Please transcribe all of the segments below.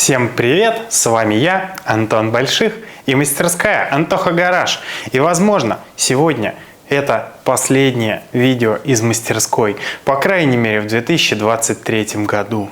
Всем привет! С вами я, Антон Больших, и мастерская Антоха Гараж. И возможно, сегодня это последнее видео из мастерской, по крайней мере в 2023 году.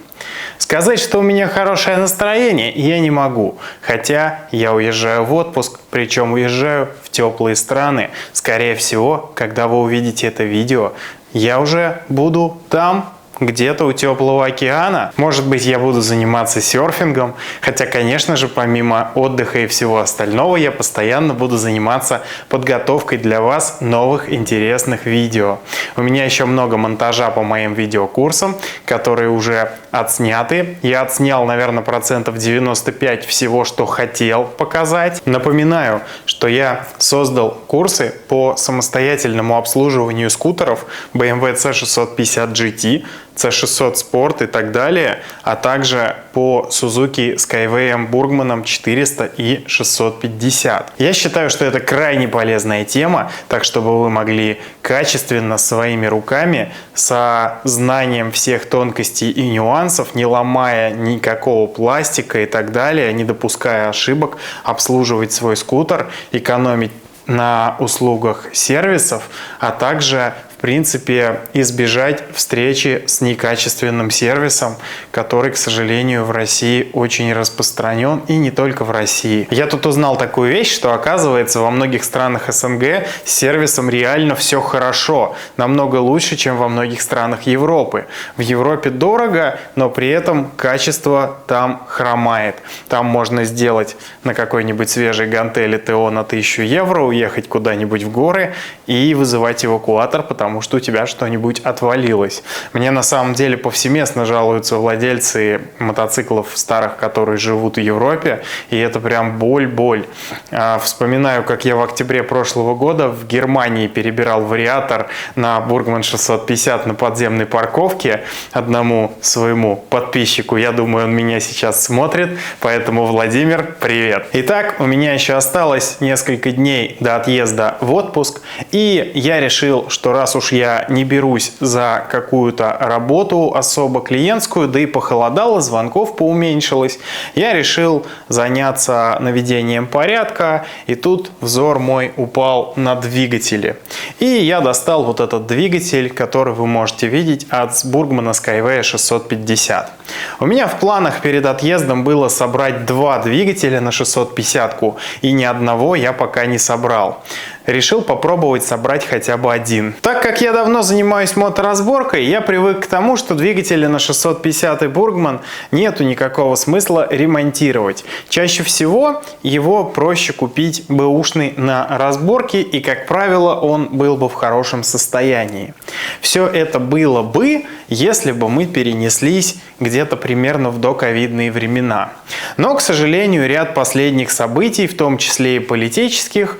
Сказать, что у меня хорошее настроение, я не могу, хотя я уезжаю в отпуск, причем уезжаю в теплые страны. Скорее всего, когда вы увидите это видео, я уже буду там, где-то у теплого океана. Может быть, я буду заниматься серфингом, хотя, конечно же, помимо отдыха и всего остального, я постоянно буду заниматься подготовкой для вас новых интересных видео. У меня еще много монтажа по моим видеокурсам, которые уже отсняты. Я отснял, наверное, процентов 95 всего, что хотел показать. Напоминаю, что я создал курсы по самостоятельному обслуживанию скутеров BMW C650 GT, C600 Sport и так далее, а также по Suzuki Skyway Burgman 400 и 650. Я считаю, что это крайне полезная тема, так чтобы вы могли качественно своими руками, со знанием всех тонкостей и нюансов, не ломая никакого пластика и так далее, не допуская ошибок, обслуживать свой скутер, экономить на услугах сервисов, а также в принципе избежать встречи с некачественным сервисом, который, к сожалению, в России очень распространен, и не только в России. Я тут узнал такую вещь, что оказывается во многих странах СНГ с сервисом реально все хорошо, намного лучше, чем во многих странах Европы. В Европе дорого, но при этом качество там хромает. Там можно сделать на какой-нибудь свежей гантели ТО на 1000 евро, уехать куда-нибудь в горы и вызывать эвакуатор, потому что у тебя что-нибудь отвалилось. Мне на самом деле повсеместно жалуются владельцы мотоциклов старых, которые живут в Европе, и это прям боль-боль. Вспоминаю, как я в октябре прошлого года в Германии перебирал вариатор на Burgman 650 на подземной парковке одному своему подписчику. Я думаю, он меня сейчас смотрит, поэтому, Владимир, привет. Итак, у меня еще осталось несколько дней до отъезда в отпуск, и я решил, что раз уж я не берусь за какую-то работу особо клиентскую, да и похолодало, звонков поуменьшилось, я решил заняться наведением порядка, и тут взор мой упал на двигатели. И я достал вот этот двигатель, который вы можете видеть от Burgman Skyway 650. У меня в планах перед отъездом было собрать два двигателя на 650-ку, и ни одного я пока не собрал. Решил попробовать собрать хотя бы один. Так как я давно занимаюсь моторазборкой, я привык к тому, что двигатели на 650 Burgman нету никакого смысла ремонтировать. Чаще всего его проще купить бэушный на разборке, и, как правило, он был бы в хорошем состоянии. Все это было бы, если бы мы перенеслись где-то примерно в доковидные времена. Но, к сожалению, ряд последних событий, в том числе и политических,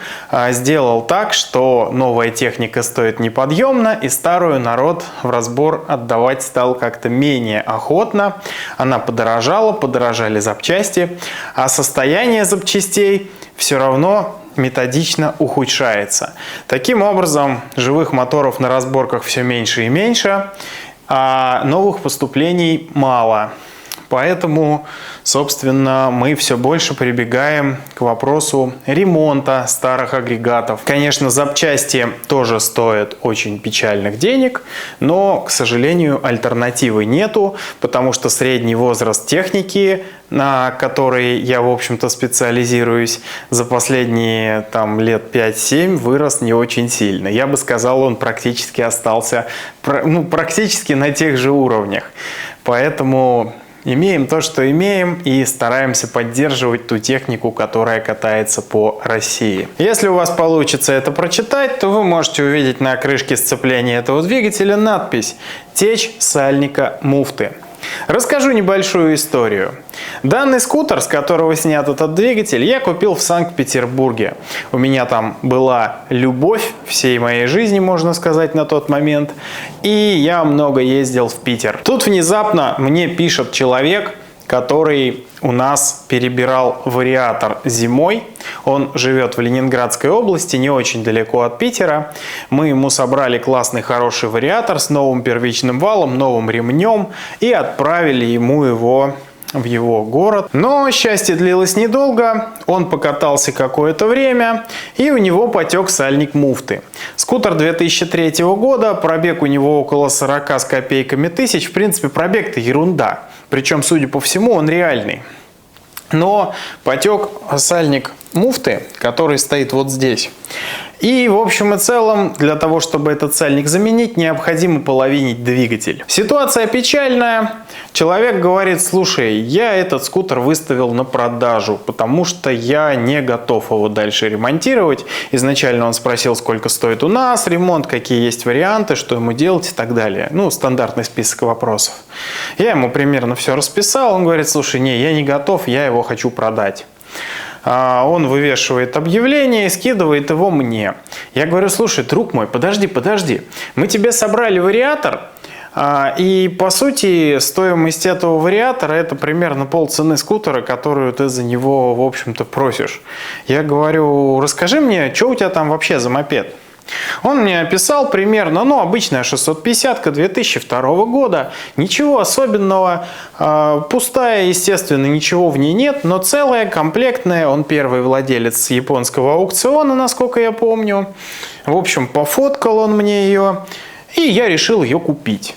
сделал так, что новая техника стоит неподъемно, и старую народ в разбор отдавать стал как-то менее охотно. Она подорожала, подорожали запчасти, а состояние запчастей все равно методично ухудшается. Таким образом, живых моторов на разборках все меньше и меньше, а новых поступлений мало. Поэтому, собственно, мы все больше прибегаем к вопросу ремонта старых агрегатов. Конечно, запчасти тоже стоят очень печальных денег, но, к сожалению, альтернативы нету, потому что средний возраст техники, на которой я, в общем-то, специализируюсь, за последние лет 5-7 вырос не очень сильно. Я бы сказал, он практически остался практически на тех же уровнях. Поэтому имеем то, что имеем, и стараемся поддерживать ту технику, которая катается по России. Если у вас получится это прочитать, то вы можете увидеть на крышке сцепления этого двигателя надпись «Течь сальника муфты». Расскажу небольшую историю. Данный скутер, с которого снят этот двигатель, я купил в Санкт-Петербурге. У меня там была любовь всей моей жизни, можно сказать, на тот момент. И я много ездил в Питер. Тут внезапно мне пишет человек, который у нас перебирал вариатор зимой. Он живет в Ленинградской области, не очень далеко от Питера. Мы ему собрали классный, хороший вариатор с новым первичным валом, новым ремнем и отправили ему его в его город. Но счастье длилось недолго, он покатался какое-то время, и у него потек сальник муфты. Скутер 2003 года, пробег у него около 40 с копейками тысяч. В принципе, пробег-то ерунда. Причем, судя по всему, он реальный. Но потек сальник муфты, который стоит вот здесь. И в общем и целом, для того, чтобы этот сальник заменить, необходимо половинить двигатель. Ситуация печальная. Человек говорит: слушай, я этот скутер выставил на продажу, потому что я не готов его дальше ремонтировать. Изначально он спросил, сколько стоит у нас ремонт, какие есть варианты, что ему делать и так далее. Ну, стандартный список вопросов. Я ему примерно все расписал. Он говорит: слушай, не, я не готов, я его хочу продать. Он вывешивает объявление и скидывает его мне. Я говорю: слушай, друг мой, подожди, мы тебе собрали вариатор, и по сути стоимость этого вариатора это примерно полцены скутера, которую ты за него, в общем-то, просишь. Я говорю: расскажи мне, что у тебя там вообще за мопед? Он мне описал примерно, обычная 650-ка 2002 года, ничего особенного, пустая, естественно, ничего в ней нет, но целая, комплектная, он первый владелец японского аукциона, насколько я помню. В общем, пофоткал он мне ее, и я решил ее купить.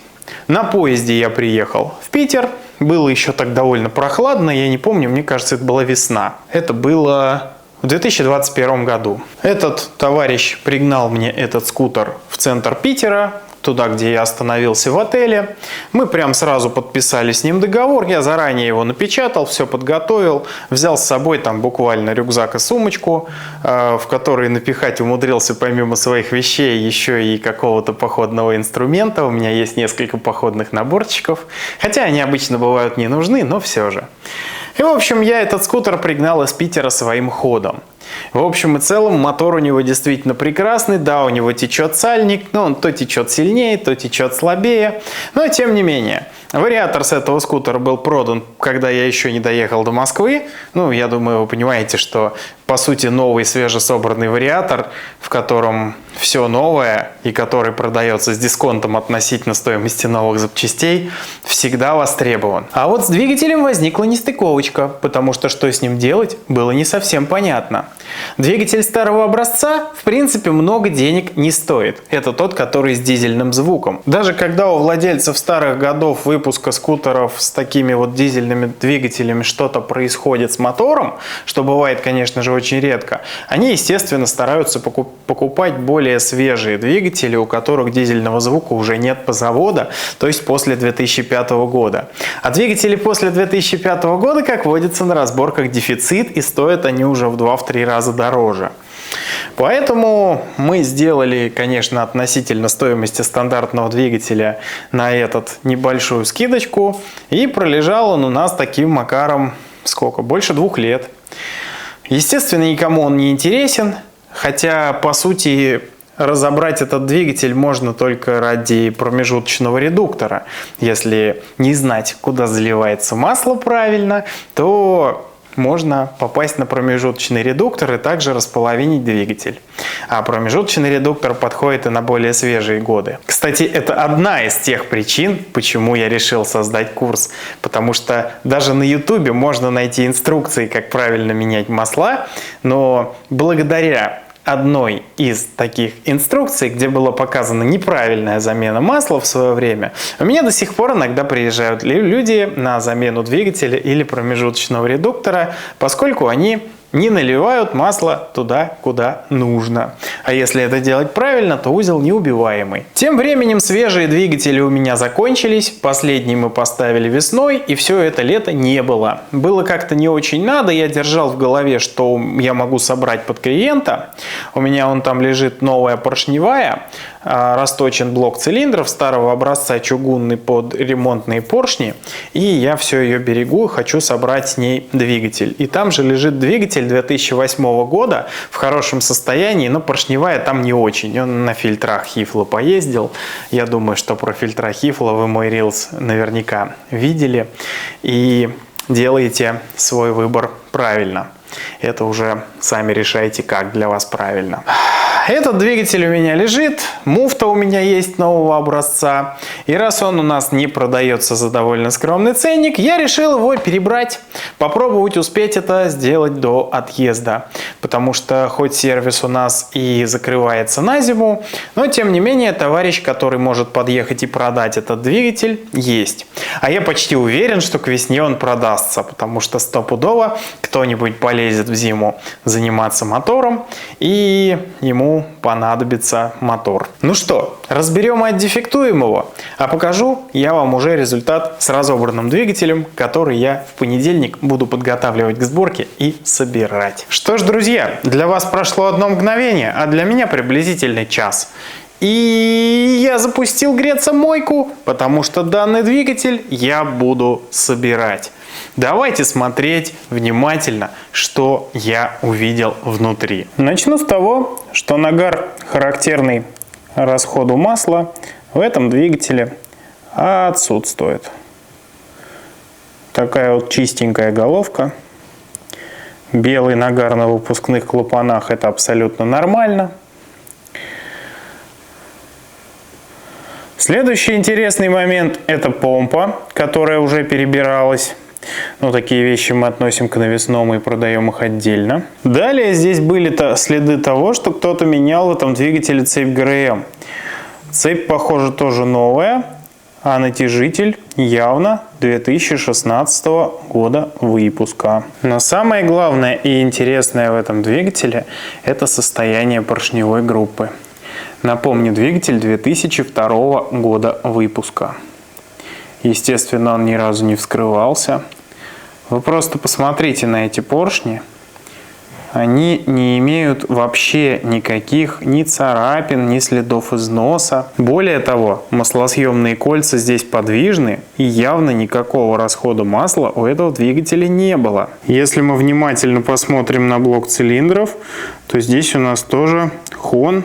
На поезде я приехал в Питер, было еще так довольно прохладно, я не помню, мне кажется, это была весна. Это было в 2021 году. Этот товарищ пригнал мне этот скутер в центр Питера, туда, где я остановился в отеле. Мы прям сразу подписали с ним договор. Я заранее его напечатал, все подготовил. Взял с собой там буквально рюкзак и сумочку, в который напихать умудрился помимо своих вещей еще и какого-то походного инструмента. У меня есть несколько походных наборчиков. Хотя они обычно бывают не нужны, но все же. И, в общем, я этот скутер пригнал из Питера своим ходом. В общем и целом, мотор у него действительно прекрасный. Да, у него течет сальник, но он то течет сильнее, то течет слабее. Но, тем не менее, вариатор с этого скутера был продан, когда я еще не доехал до Москвы. Я думаю, вы понимаете, что, по сути, новый свежесобранный вариатор, в котором все новое и который продается с дисконтом относительно стоимости новых запчастей, всегда востребован. А вот с двигателем возникла нестыковочка, потому что с ним делать было не совсем понятно. Двигатель старого образца, в принципе, много денег не стоит. Это тот, который с дизельным звуком. Даже когда у владельцев старых годов выпуска скутеров с такими вот дизельными двигателями что-то происходит с мотором, что бывает, конечно же, очень редко, они, естественно, стараются покупать более свежие двигатели, у которых дизельного звука уже нет по заводу, то есть после 2005 года. А двигатели после 2005 года, как водится, на разборках дефицит, и стоят они уже в 2-3 раза дороже. Поэтому мы сделали, конечно, относительно стоимости стандартного двигателя на этот небольшую скидочку, и пролежал он у нас таким макаром сколько? Больше 2 лет. Естественно, никому он не интересен, хотя, по сути, разобрать этот двигатель можно только ради промежуточного редуктора. Если не знать, куда заливается масло правильно, то можно попасть на промежуточный редуктор и также располовинить двигатель. А промежуточный редуктор подходит и на более свежие годы. Кстати, это одна из тех причин, почему я решил создать курс. Потому что даже на YouTube можно найти инструкции, как правильно менять масла, но благодаря одной из таких инструкций, где была показана неправильная замена масла в свое время, у меня до сих пор иногда приезжают люди на замену двигателя или промежуточного редуктора, поскольку они не наливают масло туда, куда нужно. А если это делать правильно, то узел неубиваемый. Тем временем свежие двигатели у меня закончились. Последний мы поставили весной, и все это лето не было. Было как-то не очень надо. Я держал в голове, что я могу собрать под клиента. У меня он там лежит новая поршневая. Расточен блок цилиндров старого образца, чугунный под ремонтные поршни. И я все ее берегу, хочу собрать с ней двигатель. И там же лежит двигатель 2008 года в хорошем состоянии, но поршневая там не очень. Он на фильтрах Хифла поездил. Я думаю, что про фильтра Хифла вы мой рилс наверняка видели. И делаете свой выбор правильно. Это уже сами решайте, как для вас правильно. Этот двигатель у меня лежит, муфта у меня есть нового образца. И раз он у нас не продается за довольно скромный ценник, я решил его перебрать. Попробовать успеть это сделать до отъезда. Потому что хоть сервис у нас и закрывается на зиму, но тем не менее товарищ, который может подъехать и продать этот двигатель, есть. А я почти уверен, что к весне он продастся, потому что стопудово кто-нибудь полезет в зиму заниматься мотором, и ему понадобится мотор. Ну что, разберем и отдефектуем его, а покажу я вам уже результат с разобранным двигателем, который я в понедельник буду подготавливать к сборке и собирать. Что ж, друзья, для вас прошло одно мгновение, а для меня приблизительно час. И я запустил греться мойку, потому что данный двигатель я буду собирать. Давайте смотреть внимательно, что я увидел внутри. Начну с того, что нагар, характерный расходу масла, в этом двигателе отсутствует. Такая вот чистенькая головка. Белый нагар на выпускных клапанах — это абсолютно нормально. Следующий интересный момент – это помпа, которая уже перебиралась. Но такие вещи мы относим к навесному и продаем их отдельно. Далее здесь были следы того, что кто-то менял в этом двигателе цепь ГРМ. Цепь, похоже, тоже новая, а натяжитель явно 2016 года выпуска. Но самое главное и интересное в этом двигателе – это состояние поршневой группы. Напомню, двигатель 2002 года выпуска. Естественно, он ни разу не вскрывался. Вы просто посмотрите на эти поршни. Они не имеют вообще никаких ни царапин, ни следов износа. Более того, маслосъемные кольца здесь подвижны, и явно никакого расхода масла у этого двигателя не было. Если мы внимательно посмотрим на блок цилиндров, то здесь у нас тоже хон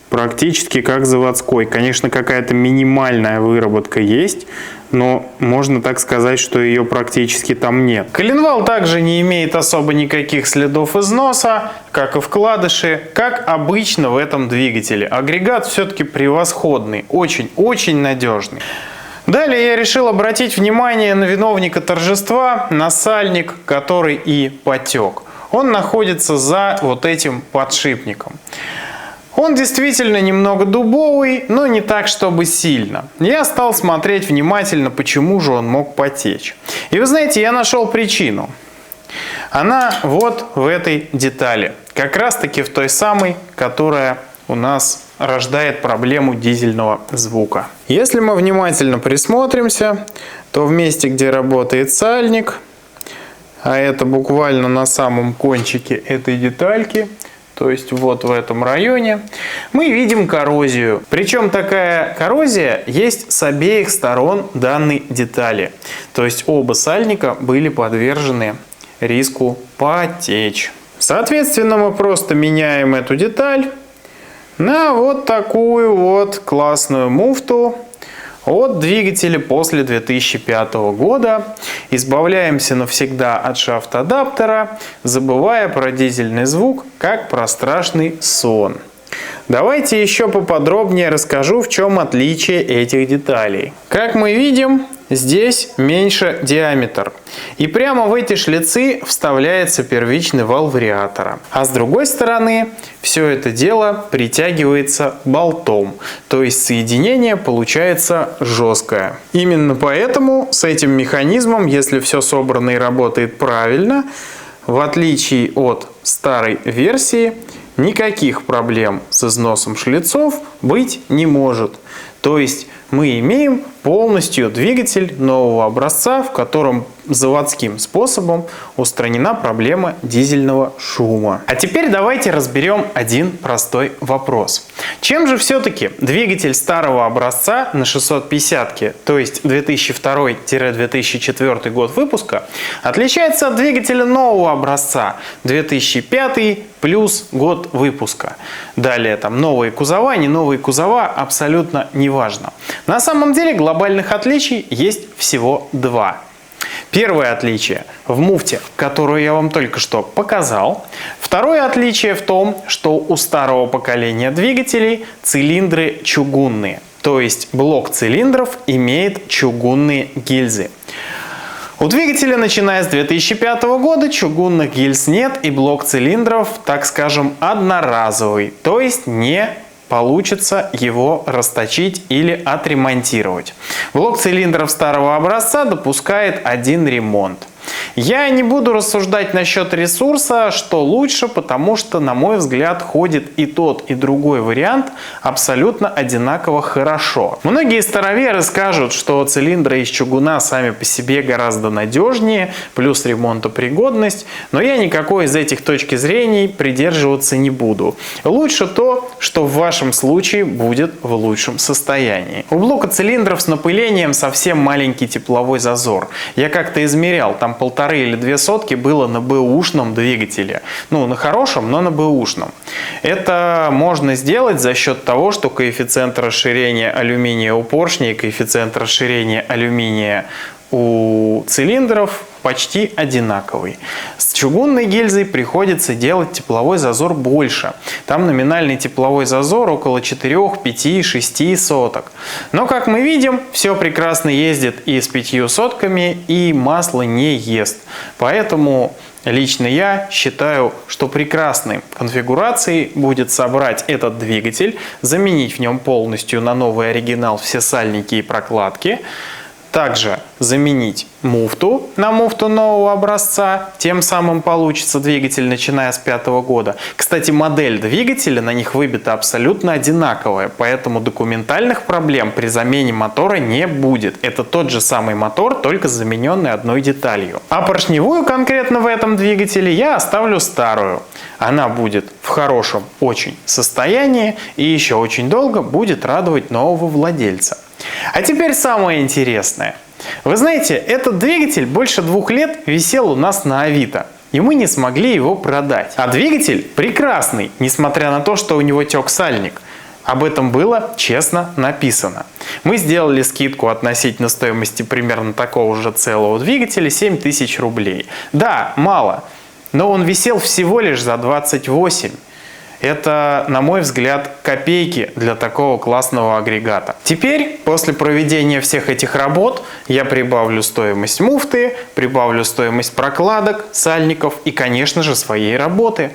практически как заводской. Конечно, какая-то минимальная выработка есть, но можно так сказать, что ее практически там нет. Коленвал также не имеет особо никаких следов износа, как и вкладыши, как обычно в этом двигателе. Агрегат все-таки превосходный, очень надежный. Далее я решил обратить внимание на виновника торжества, на сальник, который и потек. Он находится за вот этим подшипником. Он действительно немного дубовый, но не так, чтобы сильно. Я стал смотреть внимательно, почему же он мог потечь. И вы знаете, я нашел причину. Она вот в этой детали. Как раз таки в той самой, которая у нас рождает проблему дизельного звука. Если мы внимательно присмотримся, то в месте, где работает сальник, а это буквально на самом кончике этой детальки, то есть вот в этом районе, мы видим коррозию. Причем такая коррозия есть с обеих сторон данной детали. То есть оба сальника были подвержены риску потечь. Соответственно, мы просто меняем эту деталь на вот такую вот классную муфту от двигателя после 2005 года. Избавляемся навсегда от шафт-адаптера, забывая про дизельный звук, как про страшный сон. Давайте еще поподробнее расскажу, в чем отличие этих деталей. Как мы видим, здесь меньше диаметр. И прямо в эти шлицы вставляется первичный вал вариатора. А с другой стороны, все это дело притягивается болтом. То есть соединение получается жесткое. Именно поэтому с этим механизмом, если все собрано и работает правильно, в отличие от старой версии, никаких проблем с износом шлицов быть не может. То есть мы имеем полностью двигатель нового образца, в котором заводским способом устранена проблема дизельного шума. А теперь давайте разберем один простой вопрос. Чем же все-таки двигатель старого образца на 650-ке, то есть 2002-2004 год выпуска, отличается от двигателя нового образца 2005 плюс год выпуска? Далее там новые кузова, не новые кузова, абсолютно неважно. На самом деле глобальных отличий есть всего два. Первое отличие в муфте, которую я вам только что показал. Второе отличие в том, что у старого поколения двигателей цилиндры чугунные. То есть блок цилиндров имеет чугунные гильзы. У двигателя, начиная с 2005 года, чугунных гильз нет, и блок цилиндров, так скажем, одноразовый, то есть не получится его расточить или отремонтировать. Блок цилиндров старого образца допускает один ремонт. Я не буду рассуждать насчет ресурса, что лучше, потому что, на мой взгляд, ходит и тот, и другой вариант абсолютно одинаково хорошо. Многие староверы скажут, что цилиндры из чугуна сами по себе гораздо надежнее, плюс ремонтопригодность, но я никакой из этих точек зрения придерживаться не буду. Лучше то, что в вашем случае будет в лучшем состоянии. У блока цилиндров с напылением совсем маленький тепловой зазор. Я как-то измерял, там 1,5 или 2 сотки было на бэушном двигателе. Ну, на хорошем, но на бэушном. Это можно сделать за счет того, что коэффициент расширения алюминия у поршней и коэффициент расширения алюминия у цилиндров почти одинаковый. С чугунной гильзой приходится делать тепловой зазор больше. Там номинальный тепловой зазор около 4, 5, 6 соток. Но, как мы видим, все прекрасно ездит и с 5 сотками, и масло не ест. Поэтому лично я считаю, что прекрасной конфигурацией будет собрать этот двигатель, заменить в нем полностью на новый оригинал все сальники и прокладки, также заменить муфту на муфту нового образца, тем самым получится двигатель, начиная с 5 года. Кстати, модель двигателя на них выбита абсолютно одинаковая, поэтому документальных проблем при замене мотора не будет. Это тот же самый мотор, только замененный одной деталью. А поршневую конкретно в этом двигателе я оставлю старую. Она будет в хорошем очень состоянии и еще очень долго будет радовать нового владельца. А теперь самое интересное. Вы знаете, этот двигатель больше 2 лет висел у нас на Авито, и мы не смогли его продать. А двигатель прекрасный, несмотря на то, что у него тек сальник. Об этом было честно написано. Мы сделали скидку относительно стоимости примерно такого же целого двигателя 7000 рублей. Да, мало, но он висел всего лишь за 28. Это, на мой взгляд, копейки для такого классного агрегата. Теперь, после проведения всех этих работ, я прибавлю стоимость муфты, прибавлю стоимость прокладок, сальников и, конечно же, своей работы.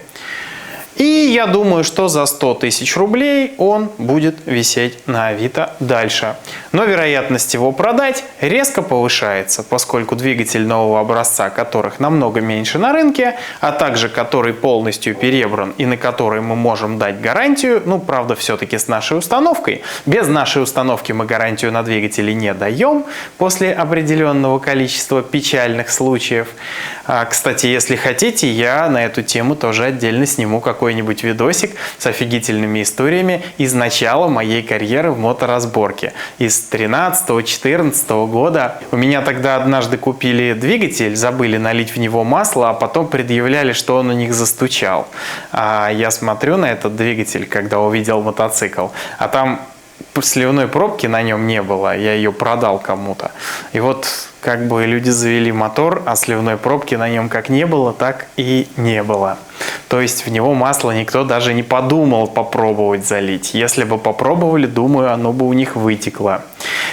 И я думаю, что за 100 тысяч рублей он будет висеть на Авито дальше. Но вероятность его продать резко повышается, поскольку двигатель нового образца, которых намного меньше на рынке, а также который полностью перебран и на который мы можем дать гарантию, ну, правда, все-таки с нашей установкой. Без нашей установки мы гарантию на двигатели не даем после определенного количества печальных случаев. Кстати, если хотите, я на эту тему тоже отдельно сниму какой-нибудь видосик с офигительными историями из начала моей карьеры в моторазборке. Из 13-14 года. У меня тогда однажды купили двигатель, забыли налить в него масло, а потом предъявляли, что он у них застучал. А я смотрю на этот двигатель, когда увидел мотоцикл, а там сливной пробки на нем не было, я ее продал кому-то. И вот как бы люди завели мотор, а сливной пробки на нем как не было, так и не было. То есть в него масло никто даже не подумал попробовать залить. Если бы попробовали, думаю, оно бы у них вытекло.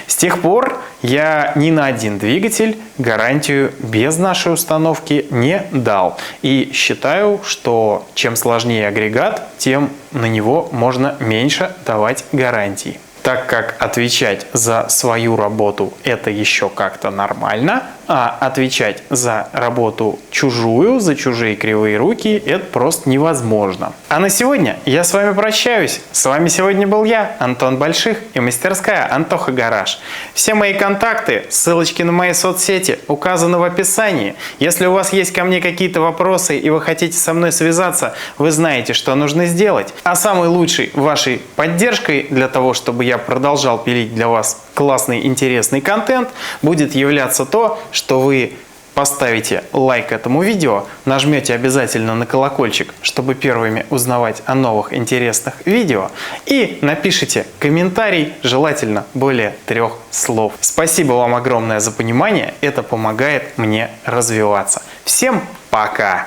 С тех пор я ни на один двигатель гарантию без нашей установки не дал. И считаю, что чем сложнее агрегат, тем на него можно меньше давать гарантий. Так как отвечать за свою работу это еще как-то нормально, а отвечать за работу чужую, за чужие кривые руки, это просто невозможно. А на сегодня я с вами прощаюсь. С вами сегодня был я, Антон Больших, и мастерская Антоха Гараж. Все мои контакты, ссылочки на мои соцсети указаны в описании. Если у вас есть ко мне какие-то вопросы и вы хотите со мной связаться, вы знаете, что нужно сделать. А самой лучшей вашей поддержкой для того, чтобы я продолжал пилить для вас классный, интересный контент, будет являться то, что вы поставите лайк этому видео, нажмете обязательно на колокольчик, чтобы первыми узнавать о новых интересных видео, и напишите комментарий, желательно более 3 слов. Спасибо вам огромное за понимание, это помогает мне развиваться. Всем пока!